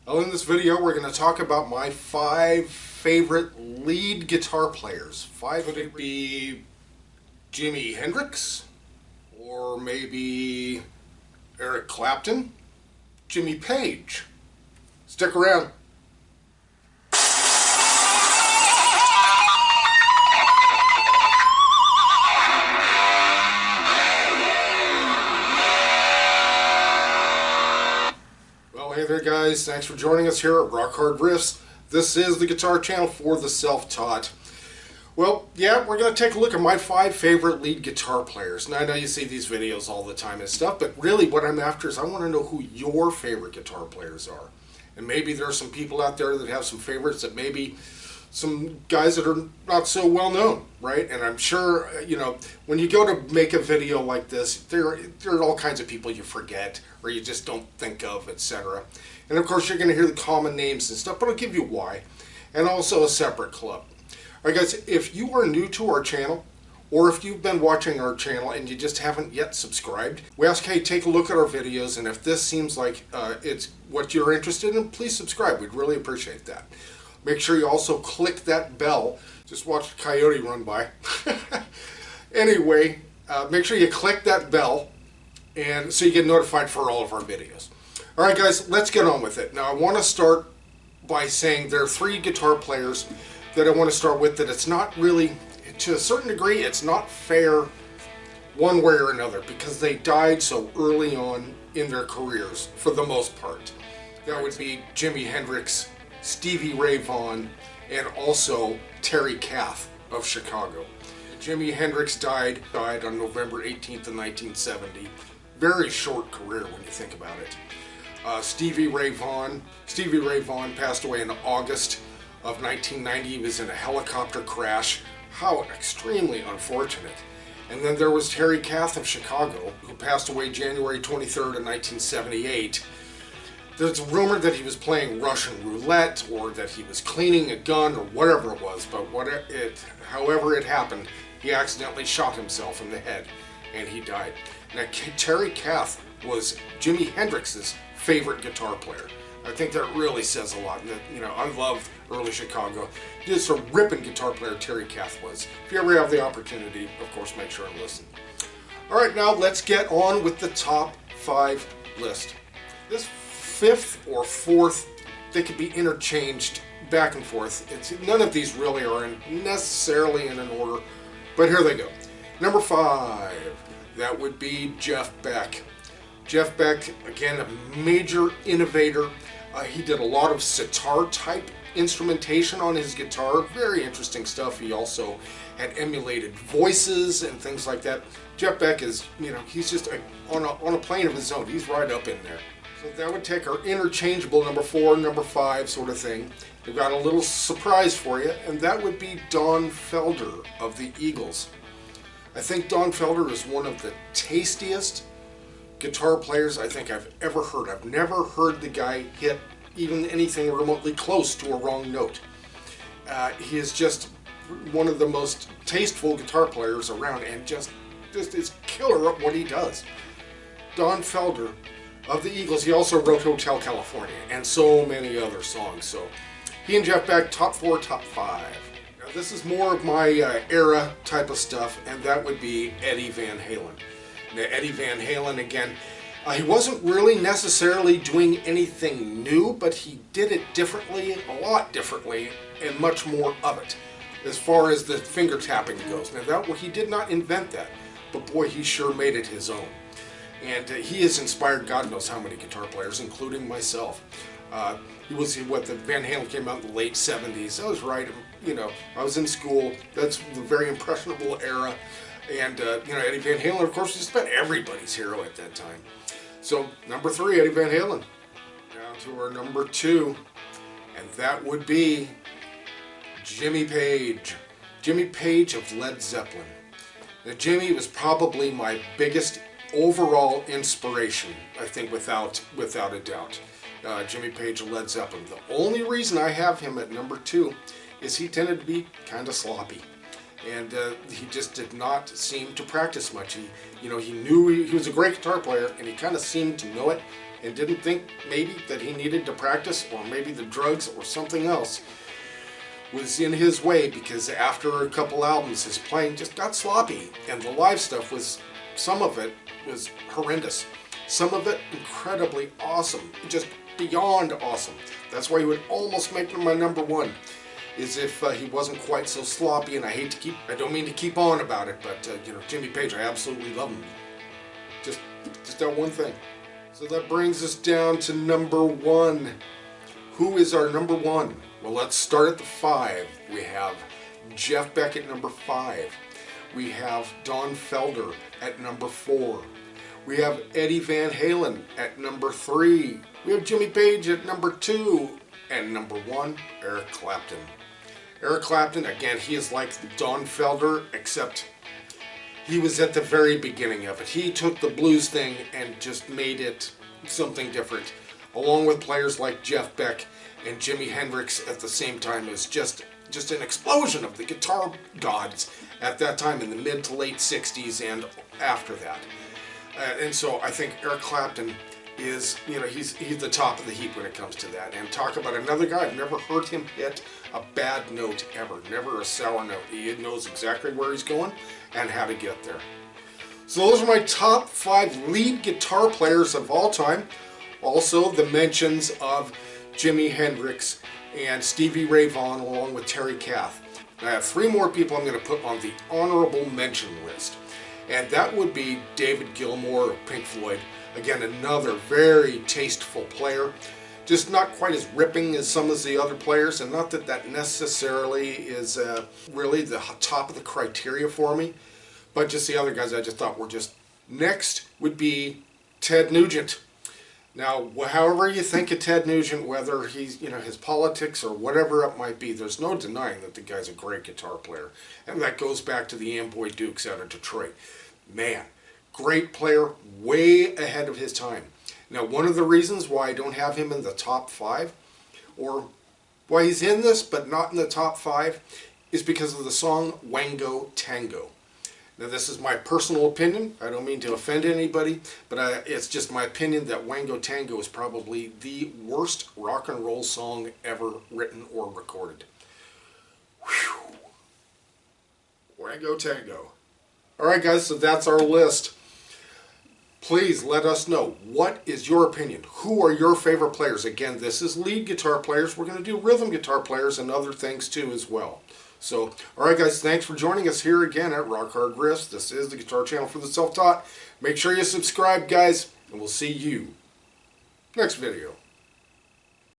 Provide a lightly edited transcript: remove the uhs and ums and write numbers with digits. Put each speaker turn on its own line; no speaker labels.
Well, in this video, we're going to talk about my 5 favorite lead guitar players. Could it be Jimi Hendrix? Or maybe Eric Clapton? Jimmy Page? Stick around. Hey there guys, thanks for joining us here at Rock Hard Riffs. This is the guitar channel for the self-taught. Well, yeah, we're going to take a look at my 5 favorite lead guitar players. Now I know you see these videos all the time and stuff, but really what I'm after is I want to know who your favorite guitar players are. And maybe there are some people out there that have some favorites that maybe some guys that are not so well known, right? And I'm sure, you know, when you go to make a video like this, there are all kinds of people you forget or you just don't think of, etc. And of course, you're going to hear the common names and stuff, but I'll give you why. And also a separate club. All right, guys, if you are new to our channel, or if you've been watching our channel and you just haven't yet subscribed, we ask, hey, take a look at our videos, and if this seems like it's what you're interested in, please subscribe. We'd really appreciate that. Make sure you also click that bell. Just watch the coyote run by. Anyway, make sure you click that bell and so you get notified for all of our videos. All right, guys, let's get on with it. Now, I want to start by saying there are 3 guitar players that I want to start with that it's not really, to a certain degree, it's not fair one way or another because they died so early on in their careers for the most part. That would be Jimi Hendrix, Stevie Ray Vaughan, and also Terry Kath of Chicago. Jimi Hendrix died on November 18th of 1970. Very short career when you think about it. Stevie Ray Vaughan passed away in August of 1990. He was in a helicopter crash. How extremely unfortunate. And then there was Terry Kath of Chicago, who passed away January 23rd of 1978. There's a rumor that he was playing Russian roulette or that he was cleaning a gun or whatever it was, but however it happened, he accidentally shot himself in the head and he died. Now, Terry Kath was Jimi Hendrix's favorite guitar player. I think that really says a lot. That, you know, I love early Chicago. Just a ripping guitar player Terry Kath was. If you ever have the opportunity, of course, make sure and listen. All right, now let's get on with the top 5 list. This 5th or 4th, they could be interchanged back and forth. None of these really are necessarily in an order, but here they go. Number 5, that would be Jeff Beck. Jeff Beck, again, a major innovator. He did a lot of sitar-type instrumentation on his guitar. Very interesting stuff. He also had emulated voices and things like that. Jeff Beck is, you know, he's just on a plane of his own. He's right up in there. So that would take our interchangeable number 4, number 5 sort of thing. We've got a little surprise for you, and that would be Don Felder of the Eagles. I think Don Felder is one of the tastiest guitar players I think I've ever heard. I've never heard the guy hit even anything remotely close to a wrong note. He is just one of the most tasteful guitar players around and just is killer at what he does. Don Felder of the Eagles. He also wrote Hotel California and so many other songs. So he and Jeff Beck, top 4, top 5. Now this is more of my era type of stuff, and that would be Eddie Van Halen. Now, Eddie Van Halen, again, he wasn't really necessarily doing anything new, but he did it differently, a lot differently, and much more of it as far as the finger tapping goes. Now he did not invent that, but boy, he sure made it his own. And he has inspired God knows how many guitar players, including myself. He was, the Van Halen came out in the late 70s. I was right, you know, I was in school. That's the very impressionable era. And, you know, Eddie Van Halen, of course, was just about everybody's hero at that time. So, number 3, Eddie Van Halen. Down to our number 2, and that would be Jimmy Page. Jimmy Page of Led Zeppelin. Now, Jimmy was probably my biggest overall inspiration, I think, without a doubt. Jimmy Page of Led Zeppelin. The only reason I have him at number 2 is he tended to be kind of sloppy. and he just did not seem to practice much. He knew he was a great guitar player, and he kind of seemed to know it, and didn't think maybe that he needed to practice, or maybe the drugs or something else was in his way, because after a couple albums his playing just got sloppy, and the live stuff was, some of it was horrendous, some of it incredibly awesome, just beyond awesome. That's why he would almost make him my number one, is if he wasn't quite so sloppy. And I don't mean to keep on about it, but Jimmy Page, I absolutely love him. Just that one thing. So that brings us down to number one. Who is our number one? Well, let's start at the 5. We have Jeff Beck at number 5. We have Don Felder at number 4. We have Eddie Van Halen at number 3. We have Jimmy Page at number 2. And number 1, Eric Clapton. Eric Clapton, again, he is like Don Felder, except he was at the very beginning of it. He took the blues thing and just made it something different, along with players like Jeff Beck and Jimi Hendrix at the same time. As just an explosion of the guitar gods at that time in the mid to late 60s and after that. And so I think Eric Clapton is, he's the top of the heap when it comes to that. And talk about another guy, I've never heard him hit a bad note ever, never a sour note. He knows exactly where he's going and how to get there. So those are my top 5 lead guitar players of all time. Also the mentions of Jimi Hendrix and Stevie Ray Vaughan, along with Terry Kath. I have 3 more people I'm going to put on the honorable mention list, and that would be David Gilmour of Pink Floyd. Again, another very tasteful player, just not quite as ripping as some of the other players, and not that that necessarily is really the top of the criteria for me, but just the other guys I just thought were just. Next would be Ted Nugent. Now, however you think of Ted Nugent, whether he's, his politics or whatever it might be, there's no denying that the guy's a great guitar player. And that goes back to the Amboy Dukes out of Detroit. Man, great player, way ahead of his time. Now, one of the reasons why I don't have him in the top 5, or why he's in this but not in the top 5, is because of the song Wango Tango. Now, this is my personal opinion. I don't mean to offend anybody, but it's just my opinion that Wango Tango is probably the worst rock and roll song ever written or recorded. Whew. Wango Tango. Alright guys, so that's our list. Please let us know, what is your opinion? Who are your favorite players? Again, this is lead guitar players. We're going to do rhythm guitar players and other things too as well. So, alright guys, thanks for joining us here again at Rock Hard Riffs. This is the guitar channel for the self-taught. Make sure you subscribe, guys, and we'll see you next video.